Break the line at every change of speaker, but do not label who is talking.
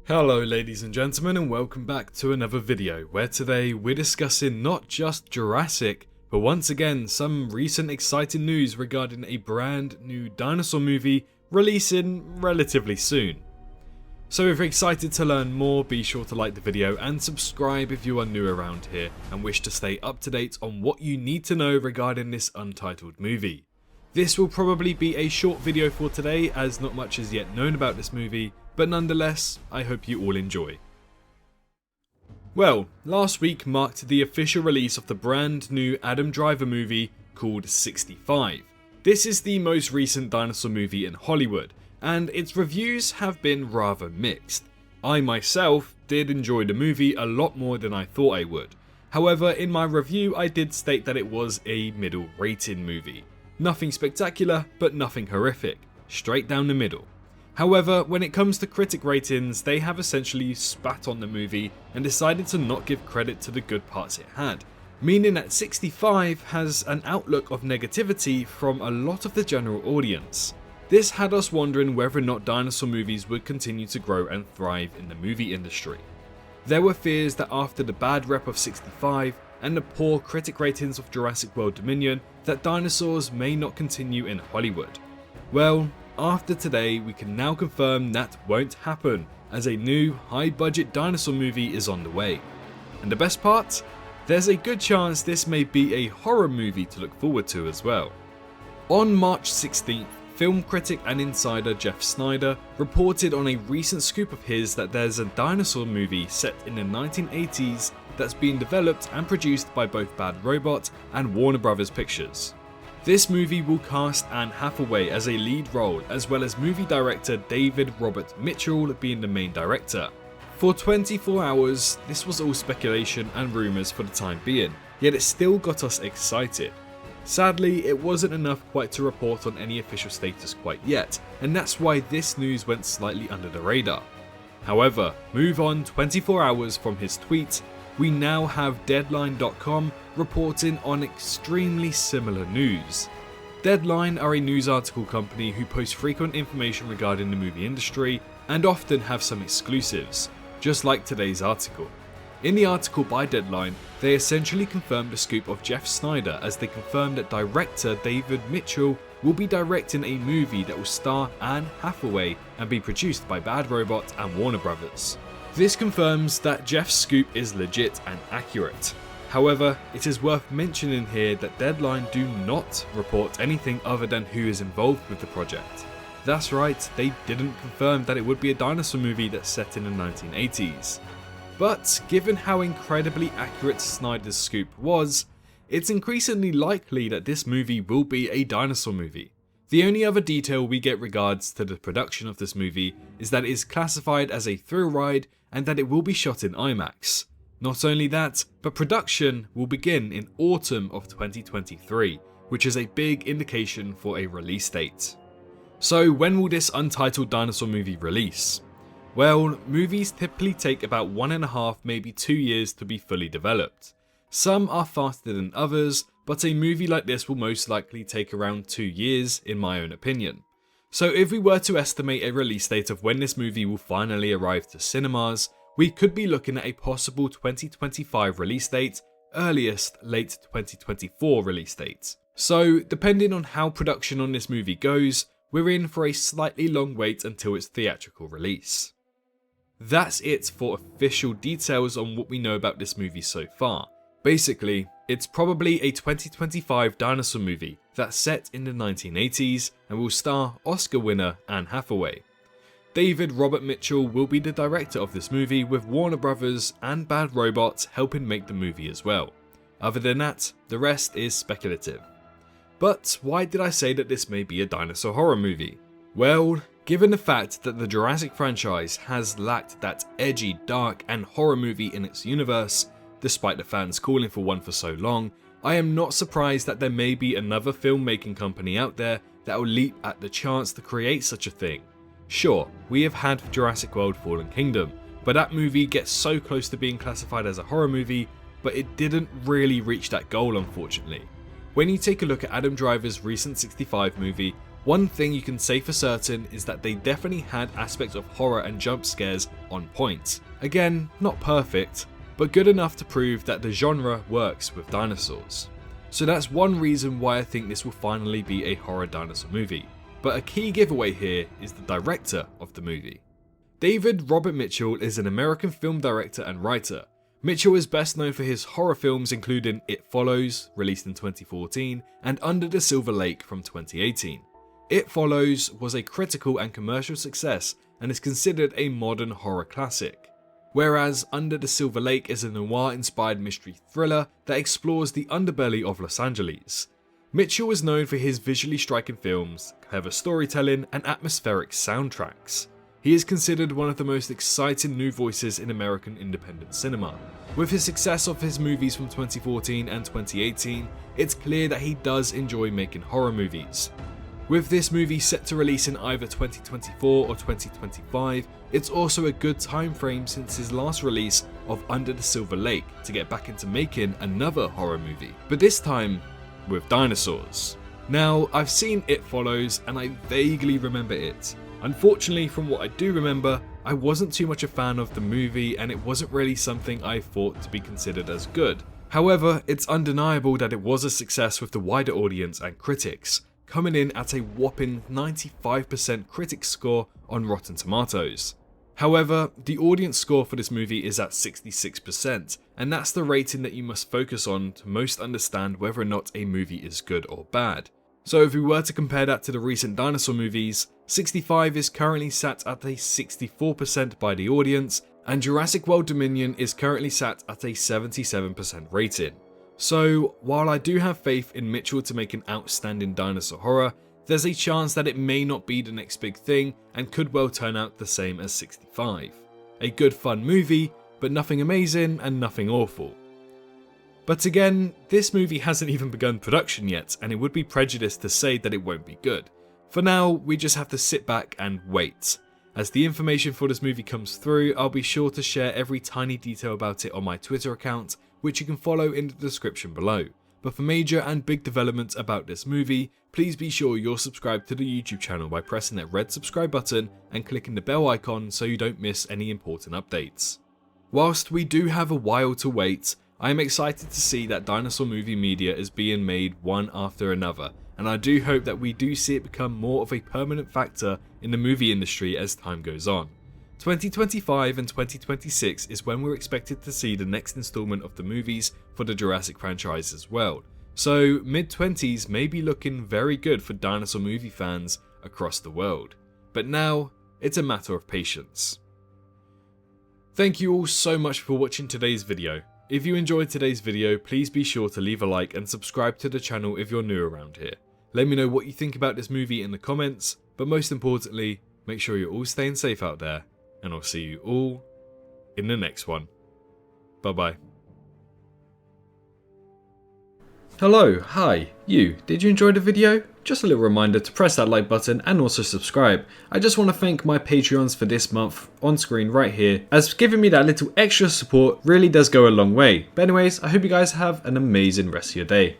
Hello ladies and gentlemen, and welcome back to another video where today we're discussing not just Jurassic, but once again some recent exciting news regarding a brand new dinosaur movie releasing relatively soon. So if you're excited to learn more, be sure to like the video and subscribe if you are new around here and wish to stay up to date on what you need to know regarding this Untitled movie. This will probably be a short video for today as not much is yet known about this movie, but nonetheless, I hope you all enjoy. Well, last week marked the official release of the brand new Adam Driver movie called 65. This is the most recent dinosaur movie in Hollywood, and its reviews have been rather mixed. I myself did enjoy the movie a lot more than I thought I would. However, in my review I did state that it was a middle rated movie. Nothing spectacular, but nothing horrific. Straight down the middle. However, when it comes to critic ratings, they have essentially spat on the movie and decided to not give credit to the good parts it had, meaning that 65 has an outlook of negativity from a lot of the general audience. This had us wondering whether or not dinosaur movies would continue to grow and thrive in the movie industry. There were fears that after the bad rep of 65 and the poor critic ratings of Jurassic World Dominion, that dinosaurs may not continue in Hollywood. Well, after today, we can now confirm that won't happen, as a new, high-budget dinosaur movie is on the way. And the best part? There's a good chance this may be a horror movie to look forward to as well. On March 16th, film critic and insider Jeff Snyder reported on a recent scoop of his that there's a dinosaur movie set in the 1980s that's being developed and produced by both Bad Robot and Warner Bros. Pictures. This movie will cast Anne Hathaway as a lead role, as well as movie director David Robert Mitchell being the main director. For 24 hours, this was all speculation and rumours for the time being, yet it still got us excited. Sadly, it wasn't enough quite to report on any official status quite yet, and that's why this news went slightly under the radar. However, move on 24 hours from his tweet, we now have Deadline.com reporting on extremely similar news. Deadline are a news article company who post frequent information regarding the movie industry and often have some exclusives, just like today's article. In the article by Deadline, they essentially confirmed the scoop of Jeff Snyder as they confirmed that director David Mitchell will be directing a movie that will star Anne Hathaway and be produced by Bad Robot and Warner Bros. This confirms that Jeff's scoop is legit and accurate. However, it is worth mentioning here that Deadline do not report anything other than who is involved with the project. That's right, they didn't confirm that it would be a dinosaur movie that's set in the 1980s. But given how incredibly accurate Snyder's scoop was, it's increasingly likely that this movie will be a dinosaur movie. The only other detail we get regards to the production of this movie is that it is classified as a thrill ride and that it will be shot in IMAX. Not only that, but production will begin in autumn of 2023, which is a big indication for a release date. So when will this Untitled dinosaur movie release? Well, movies typically take about 1.5, maybe 2 years to be fully developed. Some are faster than others, but a movie like this will most likely take around 2 years in my own opinion. So if we were to estimate a release date of when this movie will finally arrive to cinemas, we could be looking at a possible 2025 release date, earliest late 2024 release date. So depending on how production on this movie goes, we're in for a slightly long wait until its theatrical release. That's it for official details on what we know about this movie so far. Basically, it's probably a 2025 dinosaur movie that's set in the 1980s and will star Oscar winner Anne Hathaway. David Robert Mitchell will be the director of this movie, with Warner Bros. And Bad Robot helping make the movie as well. Other than that, the rest is speculative. But why did I say that this may be a dinosaur horror movie? Well, given the fact that the Jurassic franchise has lacked that edgy, dark and horror movie in its universe, despite the fans calling for one for so long, I am not surprised that there may be another filmmaking company out there that will leap at the chance to create such a thing. Sure, we have had Jurassic World Fallen Kingdom, but that movie gets so close to being classified as a horror movie, but it didn't really reach that goal unfortunately. When you take a look at Adam Driver's recent 65 movie, one thing you can say for certain is that they definitely had aspects of horror and jump scares on point. Again, not perfect, but good enough to prove that the genre works with dinosaurs. So that's one reason why I think this will finally be a horror dinosaur movie. But a key giveaway here is the director of the movie. David Robert Mitchell is an American film director and writer. Mitchell is best known for his horror films including It Follows, released in 2014, and Under the Silver Lake from 2018. It Follows was a critical and commercial success and is considered a modern horror classic, whereas Under the Silver Lake is a noir-inspired mystery thriller that explores the underbelly of Los Angeles. Mitchell is known for his visually striking films, clever storytelling, and atmospheric soundtracks. He is considered one of the most exciting new voices in American independent cinema. With his success of his movies from 2014 and 2018, it's clear that he does enjoy making horror movies. With this movie set to release in either 2024 or 2025, it's also a good time frame since his last release of Under the Silver Lake to get back into making another horror movie, but this time with dinosaurs. Now, I've seen It Follows and I vaguely remember it. Unfortunately, from what I do remember, I wasn't too much a fan of the movie and it wasn't really something I thought to be considered as good. However, it's undeniable that it was a success with the wider audience and critics, coming in at a whopping 95% critic score on Rotten Tomatoes. However, the audience score for this movie is at 66%, and that's the rating that you must focus on to most understand whether or not a movie is good or bad. So if we were to compare that to the recent dinosaur movies, 65 is currently sat at a 64% by the audience, and Jurassic World Dominion is currently sat at a 77% rating. So while I do have faith in Mitchell to make an outstanding dinosaur horror, there's a chance that it may not be the next big thing and could well turn out the same as 65. A good fun movie, but nothing amazing and nothing awful. But again, this movie hasn't even begun production yet, and it would be prejudiced to say that it won't be good. For now, we just have to sit back and wait. As the information for this movie comes through, I'll be sure to share every tiny detail about it on my Twitter account, which you can follow in the description below. But for major and big developments about this movie, please be sure you're subscribed to the YouTube channel by pressing that red subscribe button and clicking the bell icon so you don't miss any important updates. Whilst we do have a while to wait, I am excited to see that dinosaur movie media is being made one after another, and I do hope that we do see it become more of a permanent factor in the movie industry as time goes on. 2025 and 2026 is when we're expected to see the next installment of the movies for the Jurassic franchise as well, so mid-20s may be looking very good for dinosaur movie fans across the world. But now, it's a matter of patience. Thank you all so much for watching today's video. If you enjoyed today's video, please be sure to leave a like and subscribe to the channel if you're new around here. Let me know what you think about this movie in the comments, but most importantly, make sure you're all staying safe out there, and I'll see you all in the next one. Bye bye. Hello, hi, you. Did you enjoy the video? Just a little reminder to press that like button and also subscribe. I just want to thank my Patreons for this month on screen right here, as giving me that little extra support really does go a long way. But anyways, I hope you guys have an amazing rest of your day.